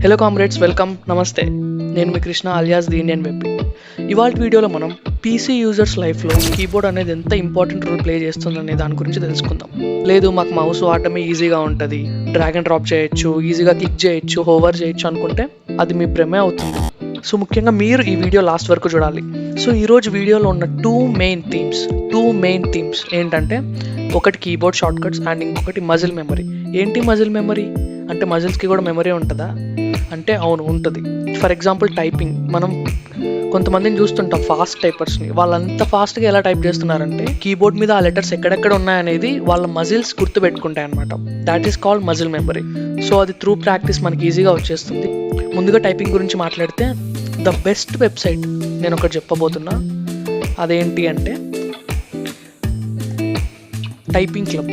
Hello comrades, welcome, నమస్తే. నేను మీ Krishna alias the Indian web. ఇవాళ వీడియోలో మనం పీసీ యూజర్స్ లైఫ్లో కీబోర్డ్ అనేది ఎంత ఇంపార్టెంట్ రోల్ ప్లే చేస్తుందనే దాని గురించి తెలుసుకుందాం. లేదు మాకు మౌస్ వాడటమే ఈజీగా ఉంటుంది, డ్రాగ్ అండ్ డ్రాప్ చేయొచ్చు, ఈజీగా క్లిక్ చేయొచ్చు, హోవర్ చేయొచ్చు అనుకుంటే అది మీ భ్రమే అవుతుంది. సో ముఖ్యంగా మీరు ఈ వీడియో లాస్ట్ వరకు చూడాలి. సో ఈరోజు వీడియోలో ఉన్న టూ మెయిన్ థీమ్స్ ఏంటంటే, ఒకటి కీబోర్డ్ షార్ట్ కట్స్ అండ్ ఇంకొకటి మజిల్ మెమరీ. ఏంటి మజిల్ మెమరీ అంటే, మజిల్స్కి కూడా మెమరీ ఉంటుందా అంటే అవును, ఉంటుంది. ఫర్ ఎగ్జాంపుల్ టైపింగ్, మనం కొంతమందిని చూస్తుంటాం ఫాస్ట్ టైపర్స్ని. వాళ్ళంత ఫాస్ట్గా ఎలా టైప్ చేస్తున్నారంటే, కీబోర్డ్ మీద ఆ లెటర్స్ ఎక్కడెక్కడ ఉన్నాయనేది వాళ్ళ మజిల్స్ గుర్తుపెట్టుకుంటాయి అనమాట. That is called muscle memory. So అది త్రూ ప్రాక్టీస్ మనకి ఈజీగా వచ్చేస్తుంది. ముందుగా టైపింగ్ గురించి మాట్లాడితే, ద బెస్ట్ వెబ్సైట్ నేను ఒకటి చెప్పబోతున్నా. అదేంటి అంటే టైపింగ్ క్లబ్.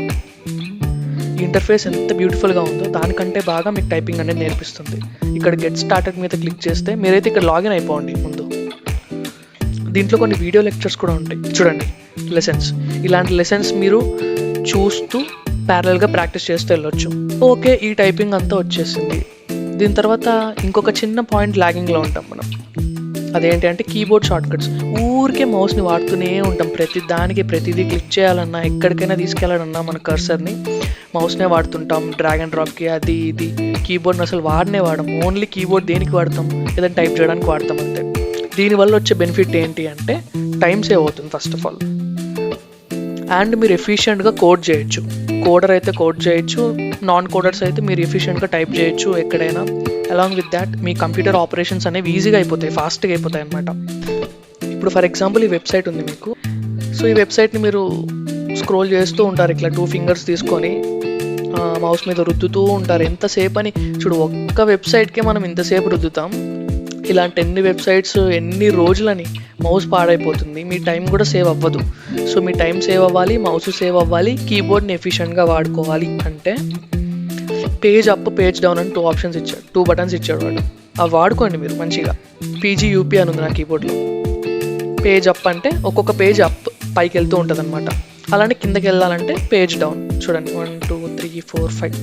ఇంటర్ఫేస్ ఎంత బ్యూటిఫుల్గా ఉందో దానికంటే బాగా మీకు టైపింగ్ అనేది నేర్పిస్తుంది. ఇక్కడ గెట్ స్టార్టెడ్ మీద క్లిక్ చేస్తే మీరైతే ఇక్కడ లాగిన్ అయిపోండి. ముందు దీంట్లో కొన్ని వీడియో లెక్చర్స్ కూడా ఉంటాయి, చూడండి. లెసన్స్, ఇలాంటి లెసన్స్ మీరు చూస్తూ ప్యారలల్గా ప్రాక్టీస్ చేస్తూ వెళ్ళొచ్చు. ఓకే, ఈ టైపింగ్ అంతా వచ్చేసింది. దీని తర్వాత ఇంకొక చిన్న పాయింట్ లాగింగ్లో ఉంటాం మనం. అదేంటి అంటే కీబోర్డ్ షార్ట్ కట్స్. ఊరికే మౌస్ని వాడుతూనే ఉంటాం. ప్రతిదీ క్లిక్ చేయాలన్నా, ఎక్కడికైనా తీసుకెళ్ళాలన్నా మన కర్సర్ని మౌస్నే వాడుతుంటాం. డ్రాగ్ అండ్ డ్రాప్కి అది ఇది కీబోర్డ్ని అసలు వాడం. ఓన్లీ కీబోర్డ్ దేనికి వాడతాం? ఏదైనా టైప్ చేయడానికి వాడతాం అంతే. దీనివల్ల వచ్చే బెనిఫిట్ ఏంటి అంటే, టైం సేవ్ అవుతుంది ఫస్ట్ ఆఫ్ ఆల్. అండ్ మీరు ఎఫిషియెంట్గా కోడ్ చేయొచ్చు. కోడర్ అయితే కోడ్ చేయొచ్చు, నాన్ కోడర్స్ అయితే మీరు ఎఫిషియెంట్గా టైప్ చేయొచ్చు ఎక్కడైనా. Along with that me computer operations అనేవి ఈజీగా అయిపోతాయి, ఫాస్ట్గా అయిపోతాయి అనమాట. ఇప్పుడు ఫర్ ఎగ్జాంపుల్ ఈ వెబ్సైట్ ఉంది మీకు. సో ఈ వెబ్సైట్ని మీరు స్క్రోల్ చేస్తూ ఉంటారు, ఇట్లా 2 ఫింగర్స్ తీసుకొని మౌస్ మీద రుద్దుతూ ఉంటారు. ఎంతసేపు అని చూడు, ఒక్క వెబ్సైట్కే మనం ఇంతసేపు రుద్దుతాం. ఇలాంటి ఎన్ని వెబ్సైట్స్, ఎన్ని రోజులని మౌస్ పాడైపోతుంది, మీ టైం కూడా సేవ్ అవ్వదు. సో మీ టైం సేవ్ అవ్వాలి, మౌస్ సేవ్ అవ్వాలి, కీబోర్డ్ని ఎఫిషియెంట్గా వాడుకోవాలి అంటే పేజ్ అప్, పేజ్ డౌన్ అని 2 ఆప్షన్స్ ఇచ్చాడు, 2 బటన్స్ ఇచ్చాడు వాడు. అవి వాడుకోండి మీరు మంచిగా. PGUP అని ఉంది నా కీబోర్డ్లో. పేజ్ అప్ అంటే ఒక్కొక్క పేజ్ అప్ పైకి వెళ్తూ ఉంటుంది అనమాట. అలానే కిందకి వెళ్ళాలంటే పేజ్ డౌన్. చూడండి, 1 2 3 4 5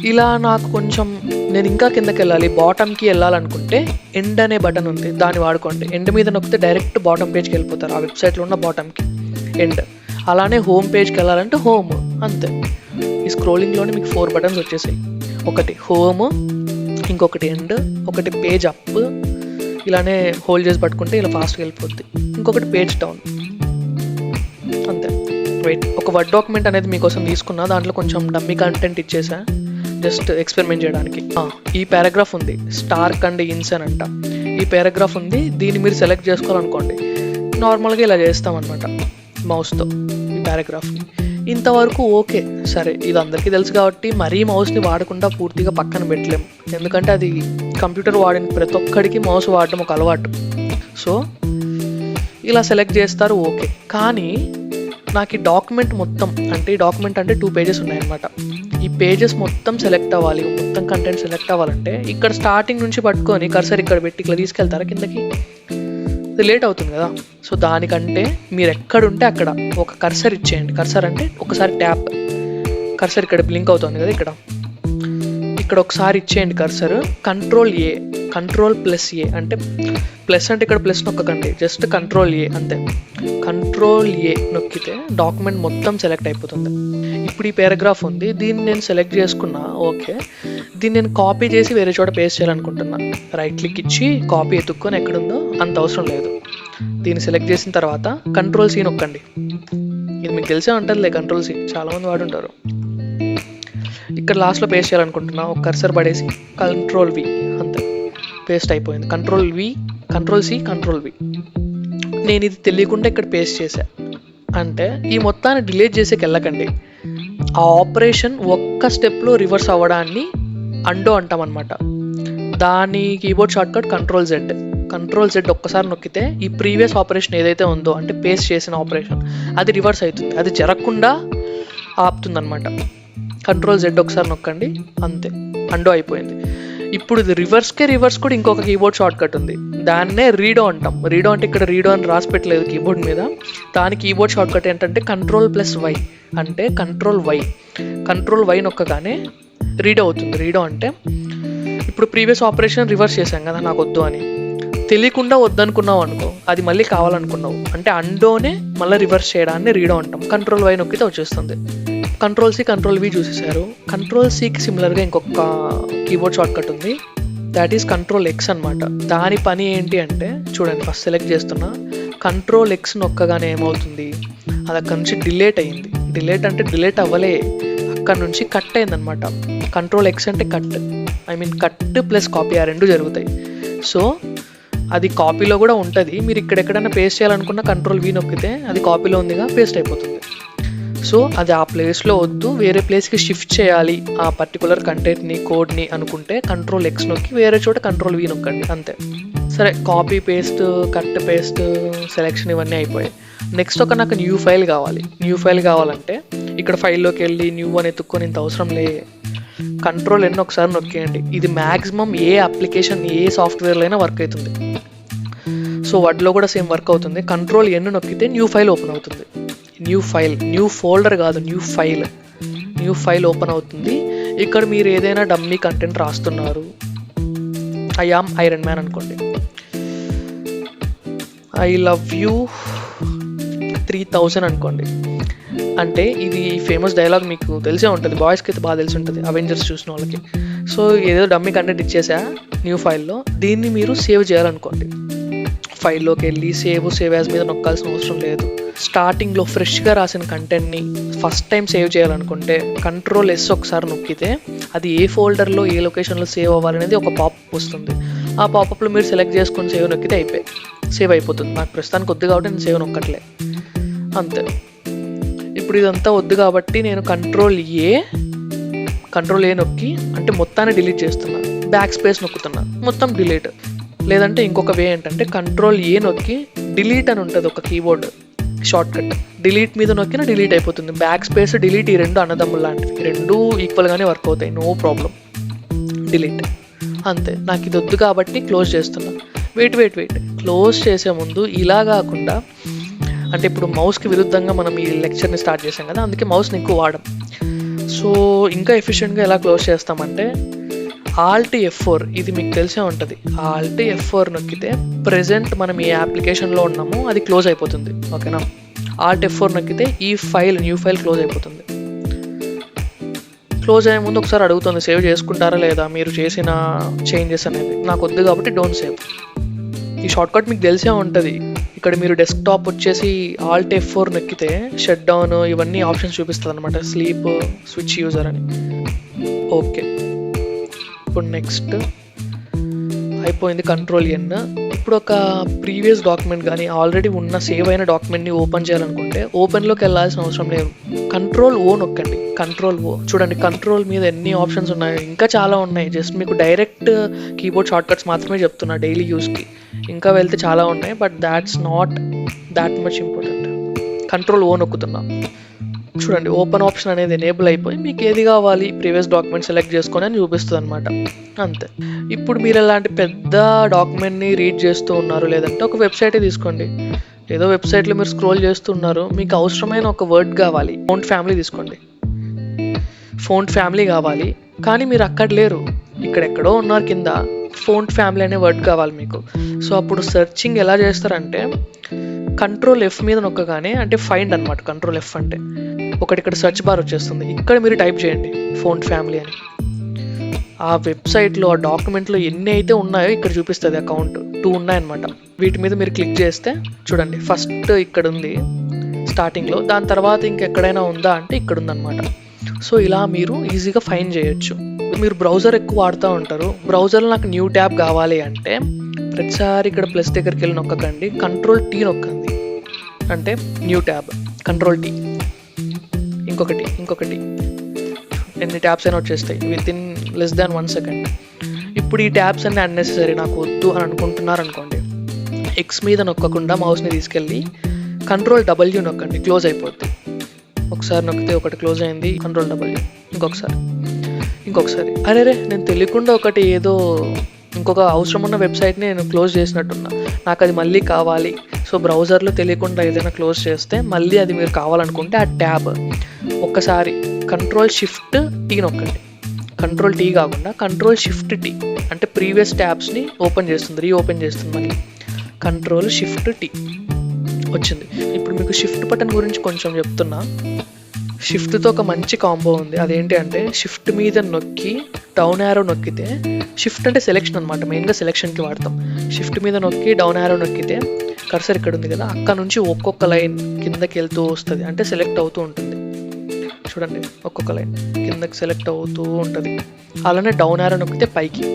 ఇలా నాకు కొంచెం నేను ఇంకా కిందకి వెళ్ళాలి, బాటమ్కి వెళ్ళాలనుకుంటే ఎండ్ అనే బటన్ ఉంది, దాన్ని వాడుకోండి. ఎండ్ మీద నొక్కితే డైరెక్ట్ బాటమ్ పేజ్కి వెళ్ళిపోతారు, ఆ వెబ్సైట్లో ఉన్న బాటమ్కి, ఎండ్. అలానే హోమ్ పేజ్కి వెళ్ళాలంటే హోమ్, అంతే. ఈ స్క్రోలింగ్లోనే మీకు 4 బటన్స్ వచ్చేసాయి. ఒకటి హోమ్, ఇంకొకటి ఎండ్, ఒకటి పేజ్ అప్. ఇలానే హోల్డ్ చేసి పట్టుకుంటే ఇలా ఫాస్ట్గా వెళ్ళిపోద్ది. ఇంకొకటి పేజ్ డౌన్, అంతే. వెయిట్, ఒక వర్డ్ డాక్యుమెంట్ అనేది మీకోసం తీసుకున్నా, దాంట్లో కొంచెం డమ్మీ కంటెంట్ ఇచ్చేసా జస్ట్ ఎక్స్పెరిమెంట్ చేయడానికి. ఈ పారాగ్రాఫ్ ఉంది, స్టార్క్ అండ్ ఇన్స్ అని అంట. ఈ పారాగ్రాఫ్ ఉంది, దీన్ని మీరు సెలెక్ట్ చేసుకోవాలనుకోండి. నార్మల్గా ఇలా చేస్తామన్నమాట మౌస్తో ఈ పారాగ్రాఫ్ని. ఇంతవరకు ఓకే, సరే, ఇది అందరికీ తెలుసు కాబట్టి మరీ మౌస్ని వాడకుండా పూర్తిగా పక్కన పెట్టలేము. ఎందుకంటే అది కంప్యూటర్ వాడిన ప్రతి ఒక్కడికి మౌస్ వాడడం ఒక అలవాటు. సో ఇలా సెలెక్ట్ చేస్తారు, ఓకే. కానీ నాకు ఈ డాక్యుమెంట్ మొత్తం అంటే, ఈ డాక్యుమెంట్ అంటే 2 పేజెస్ ఉన్నాయన్నమాట. ఈ పేజెస్ మొత్తం సెలెక్ట్ అవ్వాలి, మొత్తం కంటెంట్ సెలెక్ట్ అవ్వాలంటే ఇక్కడ స్టార్టింగ్ నుంచి పట్టుకొని కర్సర్ ఇక్కడ పెట్టి ఇట్లా తీసుకెళ్తారా కిందకి? ఇది లేట్ అవుతుంది కదా. సో దానికంటే మీరు ఎక్కడుంటే అక్కడ ఒక కర్సర్ ఇచ్చేయండి. కర్సర్ అంటే ఒకసారి ట్యాప్, కర్సర్ ఇక్కడ బ్లింక్ అవుతుంది కదా, ఇక్కడ ఒకసారి ఇచ్చేయండి కర్సర్. Ctrl+A అంటే ప్లస్ అంటే ఇక్కడ ప్లస్ నొక్కకండి, జస్ట్ Ctrl+A అంతే. Ctrl+A నొక్కితే డాక్యుమెంట్ మొత్తం సెలెక్ట్ అయిపోతుంది. ఇప్పుడు ఈ పారాగ్రాఫ్ ఉంది, దీన్ని నేను సెలెక్ట్ చేసుకున్నా, ఓకే. దీన్ని నేను కాపీ చేసి వేరే చోట పేస్ట్ చేయాలనుకుంటున్నా. రైట్ క్లిక్ ఇచ్చి కాపీ ఎత్తుక్కొని ఎక్కడుందో అంత అవసరం లేదు. దీన్ని సెలెక్ట్ చేసిన తర్వాత Ctrl+C నొక్కండి. ఇది మీకు తెలిసే ఉంటుందిలే, Ctrl+C చాలామంది వాడుంటారు. ఇక్కడ లాస్ట్లో పేస్ట్ చేయాలనుకుంటున్నా, ఒక కర్సర్ పడేసి Ctrl+V అంతే, పేస్ట్ అయిపోయింది. Ctrl+C Ctrl+V. నేను ఇది తెలియకుండా ఇక్కడ పేస్ట్ చేశా అంటే ఈ మొత్తాన్ని డిలీట్ చేసేకి వెళ్ళకండి. ఆ ఆపరేషన్ ఒక్క స్టెప్లో రివర్స్ అవ్వడాన్ని అండో అంటాం అనమాట. దాని కీబోర్డ్ షార్ట్కట్ Ctrl+Z ఒక్కసారి నొక్కితే ఈ ప్రీవియస్ ఆపరేషన్ ఏదైతే ఉందో అంటే పేస్ట్ చేసిన ఆపరేషన్ అది రివర్స్ అవుతుంది, అది జరగకుండా ఆపుతుంది అనమాట. Ctrl+Z ఒకసారి నొక్కండి, అంతే, అండో అయిపోయింది. ఇప్పుడు ఇది రివర్స్ కూడా ఇంకొక కీబోర్డ్ షార్ట్ కట్ ఉంది, దాన్నే రీడో అంటాం. రీడో అంటే ఇక్కడ రీడో అని రాసి పెట్టలేదు కీబోర్డ్ మీద. దాని కీబోర్డ్ షార్ట్ కట్ ఏంటంటే Ctrl+Y అంటే Ctrl+Y నొక్కగానే రీడో అవుతుంది. రీడో అంటే ఇప్పుడు ప్రీవియస్ ఆపరేషన్ రివర్స్ చేశాం కదా నాకు వద్దు అని, తెలియకుండా వద్దనుకున్నావు అనుకో, అది మళ్ళీ కావాలనుకున్నావు అంటే అండోనే మళ్ళీ రివర్స్ చేయడాన్ని రీడో అంటాం. కంట్రోల్ వై నొక్కితే వచ్చేస్తుంది. కంట్రోల్ సి కంట్రోల్ వి చూసేసారు. కంట్రోల్ సికి సిమిలర్గా ఇంకొక కీబోర్డ్ షార్ట్ కట్ ఉంది, దాట్ ఈస్ కంట్రోల్ ఎక్స్ అనమాట. దాని పని ఏంటి అంటే చూడండి, ఫస్ట్ సెలెక్ట్ చేస్తున్నా, కంట్రోల్ ఎక్స్ నొక్కగానే ఏమవుతుంది, అది అక్కడ నుంచి డిలేట్ అయ్యింది. డిలేట్ అంటే డిలేట్ అవ్వలే, అక్కడ నుంచి కట్ అయిందనమాట. కంట్రోల్ ఎక్స్ అంటే cut, I mean cut plus copy, ఆ రెండు జరుగుతాయి. సో అది కాపీలో కూడా ఉంటుంది. మీరు ఇక్కడెక్కడైనా పేస్ట్ చేయాలనుకున్న కంట్రోల్ వి నొక్కితే అది కాపీలో ఉందిగా పేస్ట్ అయిపోతుంది. సో అది ఆ ప్లేస్లో వద్దు, వేరే ప్లేస్కి షిఫ్ట్ చేయాలి ఆ పర్టికులర్ కంటెంట్ని, కోడ్ని అనుకుంటే కంట్రోల్ ఎక్స్ నొక్కి వేరే చోట కంట్రోల్ వి నొక్కండి, అంతే. సరే, copy paste, cut paste, selection ఇవన్నీ అయిపోయాయి. నెక్స్ట్ ఒక నాకు న్యూ ఫైల్ కావాలి. న్యూ ఫైల్ కావాలంటే ఇక్కడ ఫైల్లోకి వెళ్ళి న్యూ అని ఎత్తుక్కొని ఇంత అవసరం లే, కంట్రోల్ ఎన్ ఒకసారి నొక్కేయండి. ఇది మ్యాక్సిమం ఏ అప్లికేషన్, ఏ సాఫ్ట్వేర్లో అయినా వర్క్ అవుతుంది. సో వర్డ్లో కూడా సేమ్ వర్క్ అవుతుంది. కంట్రోల్ ఎన్ నొక్కితే న్యూ ఫైల్ ఓపెన్ అవుతుంది. న్యూ ఫైల్, న్యూ ఫోల్డర్ కాదు, న్యూ ఫైల్ ఓపెన్ అవుతుంది. ఇక్కడ మీరు ఏదైనా డమ్మీ కంటెంట్ రాస్తున్నారు, ఐ యామ్ ఐరన్ మ్యాన్ అనుకోండి, ఐ లవ్ యూ 3000 అనుకోండి. అంటే ఇది ఫేమస్ డైలాగ్ మీకు తెలిసే ఉంటుంది, బాయ్స్కి అయితే బాగా తెలిసి ఉంటుంది, అవెంజర్స్ చూసిన వాళ్ళకి. సో ఏదో డమ్మీ కంటెంట్ ఇచ్చేసా న్యూ ఫైల్లో, దీన్ని మీరు సేవ్ చేయాలనుకోండి. ఫైల్లోకి వెళ్ళి సేవ్ యాజ్ మీద నొక్కాల్సిన అవసరం లేదు. స్టార్టింగ్లో ఫ్రెష్గా రాసిన కంటెంట్ని ఫస్ట్ టైం సేవ్ చేయాలనుకుంటే కంట్రోల్ ఎస్ ఒకసారి నొక్కితే అది ఏ ఫోల్డర్లో, ఏ లొకేషన్లో సేవ్ అవ్వాలనేది ఒక పాపప్ వస్తుంది. ఆ పాపప్లో మీరు సెలెక్ట్ చేసుకొని సేవ్ నొక్కితే సేవ్ అయిపోతుంది. నాకు ప్రస్తుతానికి వద్దు కాబట్టి నేను సేవ్ నొక్కట్లే, అంతే. ఇప్పుడు ఇదంతా వద్దు కాబట్టి నేను కంట్రోల్ ఏ నొక్కి అంటే మొత్తాన్ని డిలీట్ చేస్తున్నా, బ్యాక్ స్పేస్ నొక్కుతున్నా, మొత్తం డిలీట్. లేదంటే ఇంకొక వే ఏంటంటే కంట్రోల్ ఏ నొక్కి డిలీట్ అని ఉంటుంది ఒక కీబోర్డ్ షార్ట్ కట్, డిలీట్ మీద నొక్కిన డిలీట్ అయిపోతుంది. బ్యాక్ స్పేస్, డిలీట్ ఈ రెండు అన్నదమ్ములు లాంటివి, రెండు ఈక్వల్గానే వర్క్ అవుతాయి, నో ప్రాబ్లం. డిలీట్, అంతే. నాకు ఇది వద్దు కాబట్టి క్లోజ్ చేస్తున్నా. వెయిట్ క్లోజ్ చేసే ముందు ఇలా కాకుండా, అంటే ఇప్పుడు మౌస్కి విరుద్ధంగా మనం ఈ లెక్చర్ని స్టార్ట్ చేసాం కదా, అందుకే మౌస్ని ఎక్కువ వాడం. సో ఇంకా ఎఫిషియెంట్గా ఎలా క్లోజ్ చేస్తామంటే Alt F4, ఇది మీకు తెలిసే ఉంటుంది. Alt F4 నొక్కితే ప్రెజెంట్ మనం ఏ అప్లికేషన్లో ఉన్నామో అది క్లోజ్ అయిపోతుంది, ఓకేనా. Alt F4 నొక్కితే ఈ ఫైల్, న్యూ ఫైల్ క్లోజ్ అయిపోతుంది. క్లోజ్ అయ్యే ముందు ఒకసారి అడుగుతుంది సేవ్ చేసుకుంటారా లేదా మీరు చేసిన చేంజెస్ అనేది. నాకు వద్దు కాబట్టి డోంట్ సేవ్. ఈ షార్ట్కట్ మీకు తెలిసే ఉంటుంది. ఇక్కడ మీరు డెస్క్టాప్ వచ్చేసి Alt F4 నొక్కితే షట్ డౌన్ ఇవన్నీ ఆప్షన్స్ చూపిస్తుంది అనమాట, స్లీప్, స్విచ్ యూజర్ అని. ఓకే, ఇప్పుడు నెక్స్ట్ అయిపోయింది కంట్రోల్ ఎన్. ఇప్పుడు ఒక ప్రీవియస్ డాక్యుమెంట్ కానీ ఆల్రెడీ ఉన్న సేవ్ అయిన డాక్యుమెంట్ని ఓపెన్ చేయాలనుకుంటే ఓపెన్లోకి వెళ్ళాల్సిన అవసరం లేదు, కంట్రోల్ ఓ నొక్కండి. కంట్రోల్ ఓ చూడండి, కంట్రోల్ మీద ఎన్ని ఆప్షన్స్ ఉన్నాయి, ఇంకా చాలా ఉన్నాయి. జస్ట్ మీకు డైరెక్ట్ కీబోర్డ్ షార్ట్కట్స్ మాత్రమే చెప్తున్నా డైలీ యూస్కి, ఇంకా వెళ్తే చాలా ఉన్నాయి, but that's not that much important. Control O నొక్కుతున్నా, చూడండి ఓపెన్ ఆప్షన్ అనేది ఎనేబుల్ అయిపోయి మీకు ఏది కావాలి ప్రీవియస్ డాక్యుమెంట్ సెలెక్ట్ చేసుకొని అని చూపిస్తుంది అనమాట, అంతే. ఇప్పుడు మీరు ఇలాంటి పెద్ద డాక్యుమెంట్ని రీడ్ చేస్తూ ఉన్నారు, లేదంటే ఒక వెబ్సైటే తీసుకోండి, ఏదో వెబ్సైట్లో మీరు స్క్రోల్ చేస్తున్నారు, మీకు అవసరమైన ఒక వర్డ్ కావాలి, ఫోంట్ ఫ్యామిలీ తీసుకోండి. ఫోంట్ ఫ్యామిలీ కావాలి, కానీ మీరు అక్కడ లేరు, ఇక్కడెక్కడో ఉన్నారు కింద. ఫోంట్ ఫ్యామిలీ అనే వర్డ్ కావాలి మీకు. సో అప్పుడు సెర్చింగ్ ఎలా చేస్తారంటే కంట్రోల్ ఎఫ్ మీద నొక్కగానే, అంటే ఫైండ్ అనమాట కంట్రోల్ ఎఫ్ అంటే, ఒకటి ఇక్కడ సెర్చ్ బార్ వచ్చేస్తుంది, ఇక్కడ మీరు టైప్ చేయండి ఫోంట్ ఫ్యామిలీ అని. ఆ వెబ్సైట్లో, ఆ డాక్యుమెంట్లో ఎన్ని అయితే ఉన్నాయో ఇక్కడ చూపిస్తుంది, అకౌంట్ 2 ఉన్నాయన్నమాట. వీటి మీద మీరు క్లిక్ చేస్తే చూడండి ఫస్ట్ ఇక్కడ ఉంది స్టార్టింగ్లో, దాని తర్వాత ఇంకెక్కడైనా ఉందా అంటే ఇక్కడ ఉందన్నమాట. సో ఇలా మీరు ఈజీగా ఫైండ్ చేయొచ్చు. మీరు బ్రౌజర్ ఎక్కువ వాడుతూ ఉంటారు, బ్రౌజర్లో నాకు న్యూ ట్యాబ్ కావాలి అంటే ప్రతిసారి ఇక్కడ ప్లస్ దగ్గరికి వెళ్ళి నొక్కకండి, కంట్రోల్ టీ నొక్కండి, అంటే న్యూ ట్యాబ్, కంట్రోల్ టీ, ఇంకొకటి ఎన్ని ట్యాబ్స్ అయినా వచ్చేస్తాయి with in less than 1 second. ఇప్పుడు ఈ ట్యాబ్స్ అన్నీ అన్నెసరీ, నాకు వద్దు అని అనుకుంటున్నారు అనుకోండి, ఎక్స్ మీద నొక్కకుండా మౌస్ని తీసుకెళ్ళి కంట్రోల్ డబ్ల్యూ నొక్కండి, క్లోజ్ అయిపోద్ది. ఒకసారి నొక్కితే ఒకటి క్లోజ్ అయింది, కంట్రోల్ డబ్ల్యూ, ఇంకొకసారి అరే నేను తెలియకుండా ఒకటి ఏదో ఇంకొక అవసరం ఉన్న వెబ్సైట్ని నేను క్లోజ్ చేసినట్టున్నా, నాకు అది మళ్ళీ కావాలి. సో బ్రౌజర్లో తెలియకుండా ఏదైనా క్లోజ్ చేస్తే మళ్ళీ అది మీరు కావాలనుకుంటే ఆ ట్యాబ్ ఒక్కసారి కంట్రోల్ షిఫ్ట్ టీ నొక్కండి, కంట్రోల్ టీ కాకుండా కంట్రోల్ షిఫ్ట్ టీ అంటే ప్రీవియస్ ట్యాబ్స్ని ఓపెన్ చేస్తుంది, రీఓపెన్ చేస్తుంది. మళ్ళీ కంట్రోల్ షిఫ్ట్ టీ వచ్చింది. ఇప్పుడు మీకు షిఫ్ట్ బటన్ గురించి కొంచెం చెప్తున్నా. షిఫ్ట్తో ఒక మంచి కాంబో ఉంది. అదేంటి అంటే షిఫ్ట్ మీద నొక్కి డౌన్ యారో నొక్కితే, షిఫ్ట్ అంటే సెలెక్షన్ అనమాట, మెయిన్గా సెలెక్షన్కి వాడతాం. షిఫ్ట్ మీద నొక్కి డౌన్ యారో నొక్కితే కర్సర్ ఇక్కడ ఉంది కదా, అక్కడ నుంచి ఒక్కొక్క లైన్ కిందకి వెళ్తూ వస్తుంది, అంటే సెలెక్ట్ అవుతూ ఉంటుంది. చూడండి, ఒక్కొక్క లైన్ కిందకి సెలెక్ట్ అవుతూ ఉంటుంది. అలానే డౌన్ యారో నొక్కితే పైకి,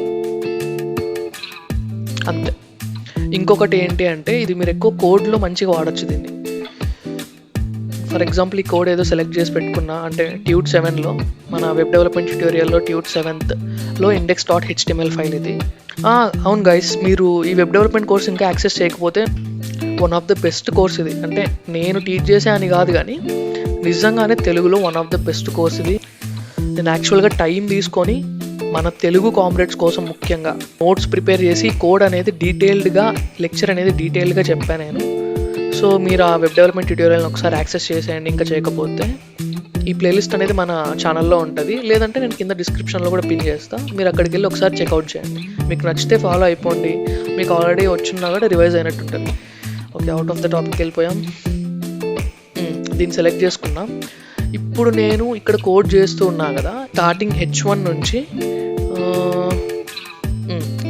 అంతే. ఇంకొకటి ఏంటి అంటే ఇది మీరు ఎక్కువ కోడ్లో మంచిగా వాడచ్చు దీన్ని. ఫర్ ఎగ్జాంపుల్ ఈ కోడ్ ఏదో సెలెక్ట్ చేసి పెట్టుకున్నా, అంటే ట్యూట్ 7లో మన వెబ్ డెవలప్మెంట్ ట్యూటోరియల్లో ట్యూట్ 7లో index.html ఫైల్ ఇది. అవును గైస్, మీరు ఈ వెబ్ డెవలప్మెంట్ కోర్స్ ఇంకా యాక్సెస్ చేయకపోతే one of the best course ఇది. అంటే నేను టీచ్ చేసే అని కాదు కానీ నిజంగానే తెలుగులో one of the best course ఇది. నేను యాక్చువల్గా టైం తీసుకొని మన తెలుగు కామ్రేడ్స్ కోసం ముఖ్యంగా నోట్స్ ప్రిపేర్ చేసి కోడ్ అనేది డీటెయిల్డ్గా, లెక్చర్ అనేది డీటెయిల్డ్గా చెప్పాను నేను. సో మీరు ఆ వెబ్ డెవలప్మెంట్ ట్యూటోరియల్ని ఒకసారి యాక్సెస్ చేసేయండి. ఇంకా చేయకపోతే ఈ ప్లేలిస్ట్ అనేది మన ఛానల్లో ఉంటుంది, లేదంటే నేను కింద డిస్క్రిప్షన్లో కూడా పిన్ చేస్తాను. మీరు అక్కడికి వెళ్ళి ఒకసారి చెక్అవుట్ చేయండి. మీకు నచ్చితే ఫాలో అయిపోండి. మీకు ఆల్రెడీ వచ్చినా కూడా రివైజ్ అయినట్టు ఉంటుంది. Okay, out of the topic వెళ్ళిపోయాం. దీన్ని సెలెక్ట్ చేసుకున్నాం. ఇప్పుడు నేను ఇక్కడ కోడ్ చేస్తూ ఉన్నా కదా, స్టార్టింగ్ H1 నుంచి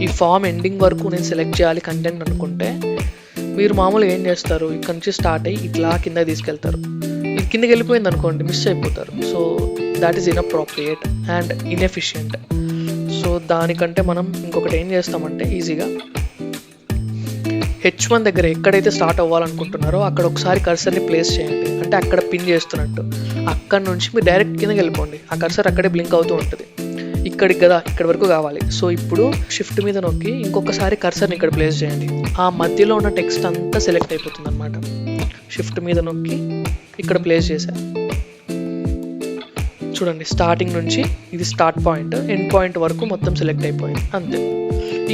ఈ ఫామ్ ఎండింగ్ వరకు నేను సెలెక్ట్ చేయాలి కంటెంట్ అనుకుంటే, మీరు మామూలుగా ఏం చేస్తారు, ఇక్కడ నుంచి స్టార్ట్ అయ్యి ఇట్లా కింద తీసుకెళ్తారు. ఇది కిందకి వెళ్ళిపోయింది అనుకోండి, మిస్ అయిపోతారు. So that is inappropriate and inefficient. So దానికంటే మనం ఇంకొకటి ఏం చేస్తామంటే ఈజీగా H1 దగ్గర ఎక్కడైతే స్టార్ట్ అవ్వాలనుకుంటున్నారో అక్కడ ఒకసారి కర్సర్ని ప్లేస్ చేయండి, అంటే అక్కడ పిన్ చేస్తున్నట్టు. అక్కడ నుంచి మీరు డైరెక్ట్ కిందకి వెళ్ళిపోండి, ఆ కర్సర్ అక్కడే బ్లింక్ అవుతూ ఉంటుంది. ఇక్కడికి కదా, ఇక్కడ వరకు కావాలి. సో ఇప్పుడు షిఫ్ట్ మీద నొక్కి ఇంకొకసారి కర్సర్ని ఇక్కడ ప్లేస్ చేయండి. ఆ మధ్యలో ఉన్న టెక్స్ట్ అంతా సెలెక్ట్ అయిపోతుంది అనమాట. షిఫ్ట్ మీద నొక్కి ఇక్కడ ప్లేస్ చేశాను. చూడండి, స్టార్టింగ్ నుంచి ఇది స్టార్ట్ పాయింట్, ఎండ్ పాయింట్ వరకు మొత్తం సెలెక్ట్ అయిపోయింది, అంతే.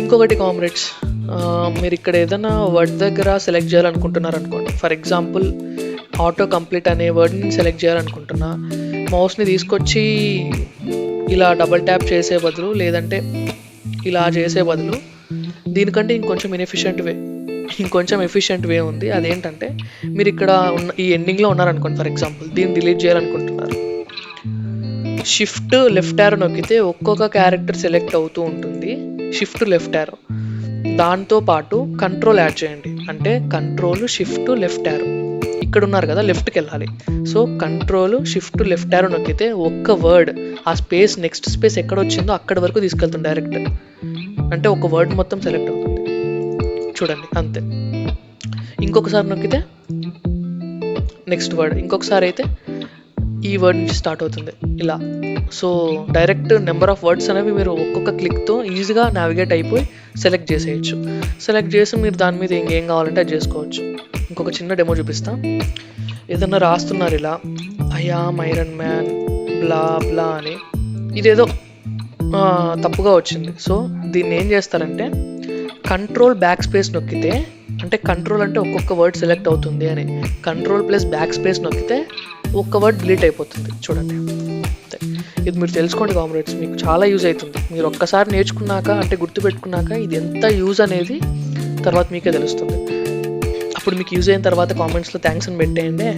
ఇంకొకటి కామ్రేడ్స్, మీరు ఇక్కడ ఏదైనా వర్డ్ దగ్గర సెలెక్ట్ చేయాలనుకుంటున్నారు అనుకోండి. ఫర్ ఎగ్జాంపుల్ ఆటో కంప్లీట్ అనే వర్డ్ని సెలెక్ట్ చేయాలనుకుంటున్నా, మౌస్ని తీసుకొచ్చి ఇలా డబల్ ట్యాప్ చేసే బదులు, లేదంటే ఇలా చేసే బదులు, దీనికంటే ఇంకొంచెం ఎఫిషియెంట్ వే ఉంది. అదేంటంటే మీరు ఇక్కడ ఉన్న ఈ ఎండింగ్లో ఉన్నారనుకోండి, ఫర్ ఎగ్జాంపుల్ దీన్ని డిలీట్ చేయాలనుకుంటున్నారు, షిఫ్ట్ లెఫ్ట్ యారో నొక్కితే ఒక్కొక్క క్యారెక్టర్ సెలెక్ట్ అవుతూ ఉంటుంది. షిఫ్ట్ లెఫ్ట్ యారో, దాంతో పాటు కంట్రోల్ యాడ్ చేయండి, అంటే కంట్రోల్ షిఫ్ట్ లెఫ్ట్ యారో. ఇక్కడ ఉన్నారు కదా, లెఫ్ట్కి వెళ్ళాలి. So control shift left arrow నొక్కితే ఒక్క వర్డ్, ఆ స్పేస్ నెక్స్ట్ స్పేస్ ఎక్కడ వచ్చిందో అక్కడి వరకు తీసుకెళ్తుంది డైరెక్ట్, అంటే ఒక వర్డ్ మొత్తం సెలెక్ట్ అవుతుంది. చూడండి, అంతే. ఇంకొకసారి నొక్కితే నెక్స్ట్ వర్డ్, ఇంకొకసారి అయితే ఈ వర్డ్ నుంచి స్టార్ట్ అవుతుంది ఇలా. So direct number of words అనేవి మీరు ఒక్కొక్క క్లిక్తో ఈజీగా నావిగేట్ అయిపోయి సెలెక్ట్ చేసేయచ్చు. సెలెక్ట్ చేసి మీరు దాని మీద ఇంకేం కావాలంటే అది చేసుకోవచ్చు. ఇంకొక చిన్న డెమో చూపిస్తా. ఏదన్నా రాస్తున్నారు ఇలా, ఐయామ్ ఐరన్ మ్యాన్ బ్లా బ్లా అని, ఇదేదో తప్పుగా వచ్చింది. సో దీన్ని ఏం చేస్తారంటే కంట్రోల్ బ్యాక్ స్పేస్ నొక్కితే, అంటే కంట్రోల్ అంటే ఒక్కొక్క వర్డ్ సెలెక్ట్ అవుతుంది అని, కంట్రోల్ ప్లస్ బ్యాక్ స్పేస్ నొక్కితే ఒక్క వర్డ్ డిలీట్ అయిపోతుంది. చూడండి, ఇది మీరు తెలుసుకోండి కామ్రేడ్స్, మీకు చాలా యూజ్ అవుతుంది. మీరు ఒక్కసారి నేర్చుకున్నాక, అంటే గుర్తుపెట్టుకున్నాక ఇది ఎంత యూజ్ అనేది తర్వాత మీకే తెలుస్తుంది. అప్పుడు మీకు యూజ్ అయిన తర్వాత కామెంట్స్లో థ్యాంక్స్ అని పెట్టేయండి.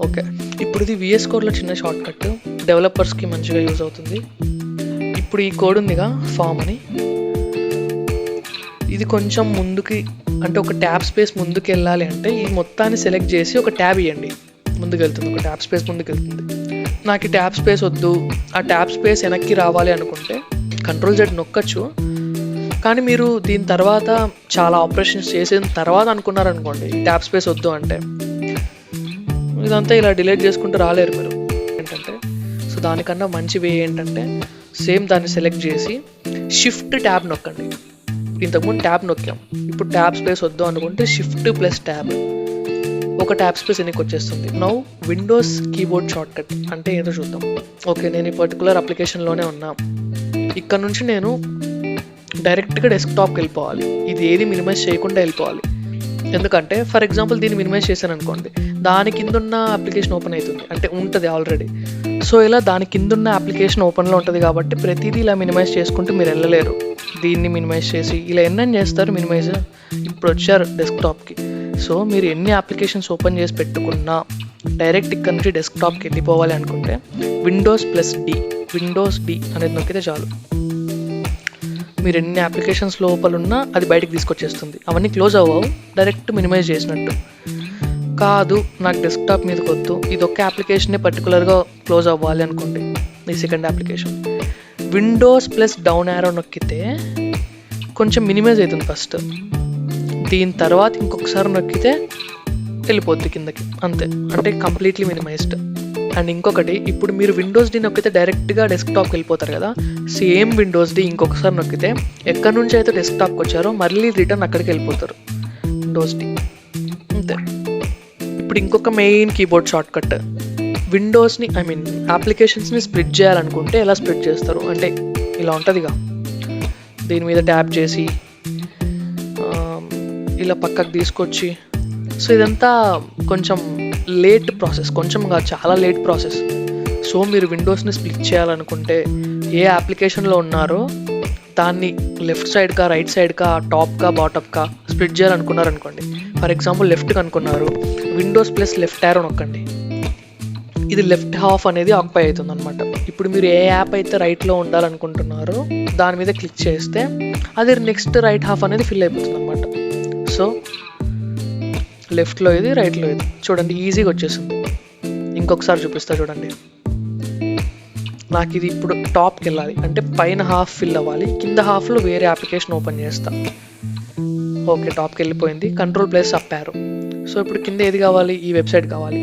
ఓకే, ఇప్పుడు ఇది VS కోడ్లో చిన్న షార్ట్ కట్, డెవలపర్స్కి మంచిగా యూజ్ అవుతుంది. ఇప్పుడు ఈ కోడ్ ఉందిగా ఫామ్ అని, ఇది కొంచెం ముందుకి, అంటే ఒక ట్యాబ్ స్పేస్ ముందుకు వెళ్ళాలి అంటే ఈ మొత్తాన్ని సెలెక్ట్ చేసి ఒక ట్యాబ్ ఇవ్వండి, ముందుకు వెళ్తుంది, ఒక ట్యాబ్ స్పేస్ ముందుకు వెళ్తుంది. నాకు ఈ ట్యాబ్ స్పేస్ వద్దు, ఆ ట్యాబ్ స్పేస్ వెనక్కి రావాలి అనుకుంటే Ctrl+Z నొక్కచ్చు. కానీ మీరు దీని తర్వాత చాలా ఆపరేషన్స్ చేసిన తర్వాత అనుకున్నారనుకోండి ఈ ట్యాబ్ స్పేస్ వద్దు అంటే, ఇదంతా ఇలా డిలీట్ చేసుకుంటూ రాలేరు మీరు ఏంటంటే. సో దానికన్నా మంచి వే ఏంటంటే సేమ్ దాన్ని సెలెక్ట్ చేసి షిఫ్ట్ ట్యాబ్ నొక్కండి. ఇంతకుముందు ట్యాబ్ నొక్కాం, ఇప్పుడు ట్యాబ్ స్పేస్ వద్దు అనుకుంటే షిఫ్ట్ ప్లస్ ట్యాబ్, ఒక ట్యాబ్ స్పేస్ ఎన్నికి వచ్చేస్తుంది. Now Windows keyboard short cut అంటే ఏదో చూద్దాం. ఓకే, నేను ఈ పర్టికులర్ అప్లికేషన్లోనే ఉన్నా. ఇక్కడ నుంచి నేను డైరెక్ట్గా డెస్క్టాప్కి వెళ్ళిపోవాలి, ఇది ఏది మినిమైజ్ చేయకుండా వెళ్ళిపోవాలి. ఎందుకంటే ఫర్ ఎగ్జాంపుల్ దీన్ని మినిమైజ్ చేశాను అనుకోండి, దాని కింద ఉన్న అప్లికేషన్ ఓపెన్ అవుతుంది, అంటే ఉంటుంది ఆల్రెడీ. సో ఇలా దాని కింద ఉన్న అప్లికేషన్ ఓపెన్లో ఉంటుంది కాబట్టి ప్రతిదీ ఇలా మినిమైజ్ చేసుకుంటూ మీరు వెళ్ళలేరు. దీన్ని మినిమైజ్ చేసి ఇలా ఎన్నని చేస్తారు మినిమైజ్. ఇప్పుడు వచ్చారు డెస్క్టాప్కి. సో మీరు ఎన్ని అప్లికేషన్స్ ఓపెన్ చేసి పెట్టుకున్నా డైరెక్ట్ ఇక్కడ నుంచి డెస్క్టాప్కి వెళ్ళిపోవాలి అనుకుంటే విండోస్ డి అనేది నొక్కితే చాలు. మీరు ఎన్ని అప్లికేషన్స్ లోపల ఉన్నా అది బయటకు తీసుకొచ్చేస్తుంది. అవన్నీ క్లోజ్ అవ్వవు, డైరెక్ట్ మినిమైజ్ చేసినట్టు. కాదు నాకు డెస్క్టాప్ మీదకి వద్దు, ఇది ఒక్క అప్లికేషనే పర్టికులర్గా క్లోజ్ అవ్వాలి అనుకోండి, ఈ second application Windows plus down arrow నొక్కితే కొంచెం మినిమైజ్ అవుతుంది ఫస్ట్. దీని తర్వాత ఇంకొకసారి నొక్కితే వెళ్ళిపోద్ది కిందకి, అంతే. అంటే కంప్లీట్లీ మినిమైజ్డ్. అండ్ ఇంకొకటి, ఇప్పుడు మీరు విండోస్ డి నొక్కితే డైరెక్ట్గా డెస్క్టాప్కి వెళ్ళిపోతారు కదా. సేమ్ విండోస్ డి ఇంకొకసారి నొక్కితే ఎక్కడి నుంచి అయితే డెస్క్టాప్కి వచ్చారో మళ్ళీ రిటర్న్ అక్కడికి వెళ్ళిపోతారు, విండోస్ డి, అంతే. ఇప్పుడు ఇంకొక మెయిన్ కీబోర్డ్ షార్ట్కట్, విండోస్ని అప్లికేషన్స్ని స్ప్లిట్ చేయాలనుకుంటే ఎలా స్ప్లిట్ చేస్తారు అంటే ఇలా ఉంటుందిగా. దీని మీద ట్యాప్ చేసి ఇలా పక్కకు తీసుకొచ్చి, సో ఇదంతా కొంచెం లేట్ ప్రాసెస్, కొంచెం కాదు చాలా లేట్ ప్రాసెస్. సో మీరు విండోస్ని స్ప్లిట్ చేయాలనుకుంటే ఏ అప్లికేషన్లో ఉన్నారో దాన్ని లెఫ్ట్ సైడ్కా రైట్ సైడ్కా టాప్కా బాటమ్కా స్ప్లిట్ చేయాలనుకున్నారనుకోండి. ఫర్ ఎగ్జాంపుల్ లెఫ్ట్కి అనుకున్నారు, విండోస్ ప్లస్ లెఫ్ట్ యారో నొక్కండి. ఇది లెఫ్ట్ హాఫ్ అనేది ఆక్యుపై అవుతుంది అనమాట. ఇప్పుడు మీరు ఏ యాప్ అయితే రైట్లో ఉండాలనుకుంటున్నారో దాని మీద క్లిక్ చేస్తే అది నెక్స్ట్ రైట్ హాఫ్ అనేది ఫిల్ అయిపోతుంది అనమాట. సో లెఫ్ట్లో ఇది, రైట్లో ఇది, చూడండి ఈజీగా వచ్చేసింది. ఇంకొకసారి చూపిస్తా చూడండి. నాకు ఇది ఇప్పుడు టాప్కి వెళ్ళాలి అంటే పైన హాఫ్ ఫిల్ అవ్వాలి, కింద హాఫ్లో వేరే అప్లికేషన్ ఓపెన్ చేస్తా. ఓకే, టాప్కి వెళ్ళిపోయింది. Control+ up arrow. సో ఇప్పుడు కింద ఏది కావాలి, ఈ వెబ్సైట్ కావాలి,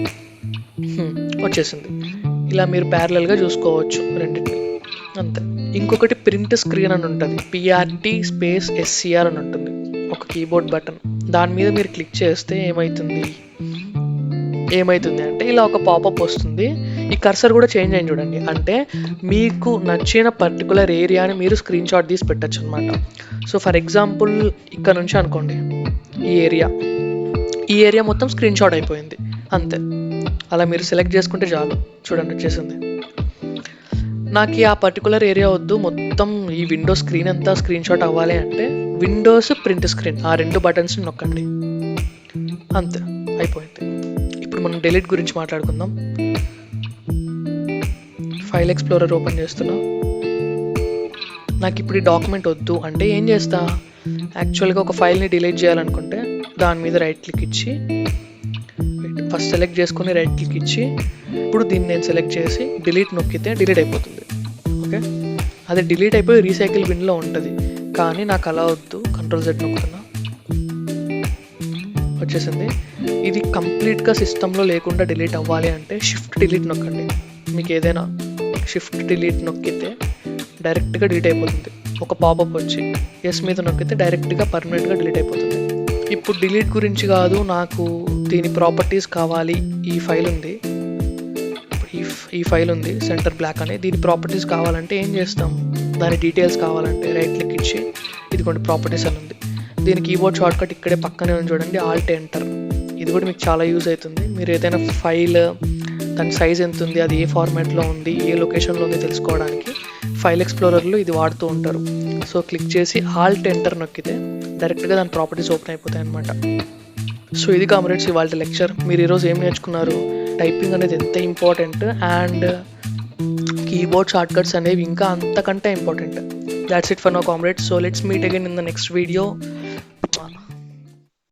వచ్చేసింది. ఇలా మీరు ప్యారలల్గా చూసుకోవచ్చు రెండింటిని, అంతే. ఇంకొకటి ప్రింట్ స్క్రీన్ అని ఉంటుంది, PRT_SCR అని ఉంటుంది, ఒక కీబోర్డ్ బటన్. దాని మీద మీరు క్లిక్ చేస్తే ఏమవుతుంది అంటే ఇలా ఒక పాపప్ వస్తుంది. ఈ కర్సర్ కూడా చేంజ్ అయింది చూడండి. అంటే మీకు నచ్చిన పర్టికులర్ ఏరియాని మీరు స్క్రీన్ షాట్ తీసి పెట్టచ్చు అనమాట. సో ఫర్ ఎగ్జాంపుల్ ఇక్కడ నుంచి అనుకోండి, ఈ ఏరియా మొత్తం స్క్రీన్ షాట్ అయిపోయింది, అంతే. అలా మీరు సెలెక్ట్ చేసుకుంటే చాలు, చూడండి వచ్చేసింది. నాకు ఆ పర్టికులర్ ఏరియా వద్దు, మొత్తం ఈ విండో స్క్రీన్ అంతా స్క్రీన్ షాట్ అవ్వాలి అంటే విండోస్ ప్రింట్ స్క్రీన్ ఆ 2 బటన్స్ని నొక్కండి, అంతే, అయిపోయింది. ఇప్పుడు మనం డిలీట్ గురించి మాట్లాడుకుందాం. ఫైల్ ఎక్స్ప్లోరర్ ఓపెన్ చేస్తున్నా. నాకు ఇప్పుడు ఈ డాక్యుమెంట్ వద్దు అంటే ఏం చేస్తా, యాక్చువల్గా ఒక ఫైల్ని డిలీట్ చేయాలనుకుంటే దాని మీద రైట్ క్లిక్ ఇచ్చి ఫస్ట్ సెలెక్ట్ చేసుకుని రైట్ క్లిక్ ఇచ్చి ఇప్పుడు దీన్ని నేను సెలెక్ట్ చేసి డిలీట్ నొక్కితే డిలీట్ అయిపోతుంది. ఓకే, అది డిలీట్ అయిపోయి రీసైకిల్ బిన్లో ఉంటుంది. కానీ నాకు అలా వద్దు, Ctrl+Z నొక్కుతున్నా, వచ్చేసింది. ఇది కంప్లీట్గా సిస్టంలో లేకుండా డిలీట్ అవ్వాలి అంటే షిఫ్ట్ డిలీట్ నొక్కండి. మీకు ఏదైనా షిఫ్ట్ డిలీట్ నొక్కితే డైరెక్ట్గా డిలీట్ అయిపోతుంది. ఒక పాపప్ వచ్చి ఎస్ మీద నొక్కితే డైరెక్ట్గా పర్మనెంట్గా డిలీట్ అయిపోతుంది. ఇప్పుడు డిలీట్ గురించి కాదు, నాకు దీని ప్రాపర్టీస్ కావాలి. ఈ ఫైల్ ఉంది సెంటర్ బ్లాక్ అని, దీని ప్రాపర్టీస్ కావాలంటే ఏం చేస్తాం, దాని డీటెయిల్స్ కావాలంటే రైట్ క్లిక్ ఇచ్చి ఇదిగోండి ప్రాపర్టీస్ అని ఉంది. దీని కీబోర్డ్ షార్ట్కట్ ఇక్కడే పక్కనే ఉంది చూడండి, Alt Enter. ఇది కూడా మీకు చాలా యూజ్ అవుతుంది. మీరు ఏదైనా ఫైల్ దాని సైజ్ ఎంత ఉంది, అది ఏ ఫార్మాట్లో ఉంది, ఏ లొకేషన్లో ఉంది తెలుసుకోవడానికి ఫైల్ ఎక్స్ప్లోరర్లో ఇది వాడుతూ ఉంటారు. సో క్లిక్ చేసి Alt Enter నొక్కితే డైరెక్ట్గా దాని ప్రాపర్టీస్ ఓపెన్ అయిపోతాయి అన్నమాట. సో ఇది కామ్రేడ్స్ ఇవాళ లెక్చర్. మీరు ఈరోజు ఏం నేర్చుకున్నారు, టైపింగ్ అనేది ఎంత ఇంపార్టెంట్ అండ్ కీబోర్డ్ షార్ట్కట్స్ అనేవి ఇంకా అంతకంటే important. That's it for now, comrades. So let's meet again in the next video.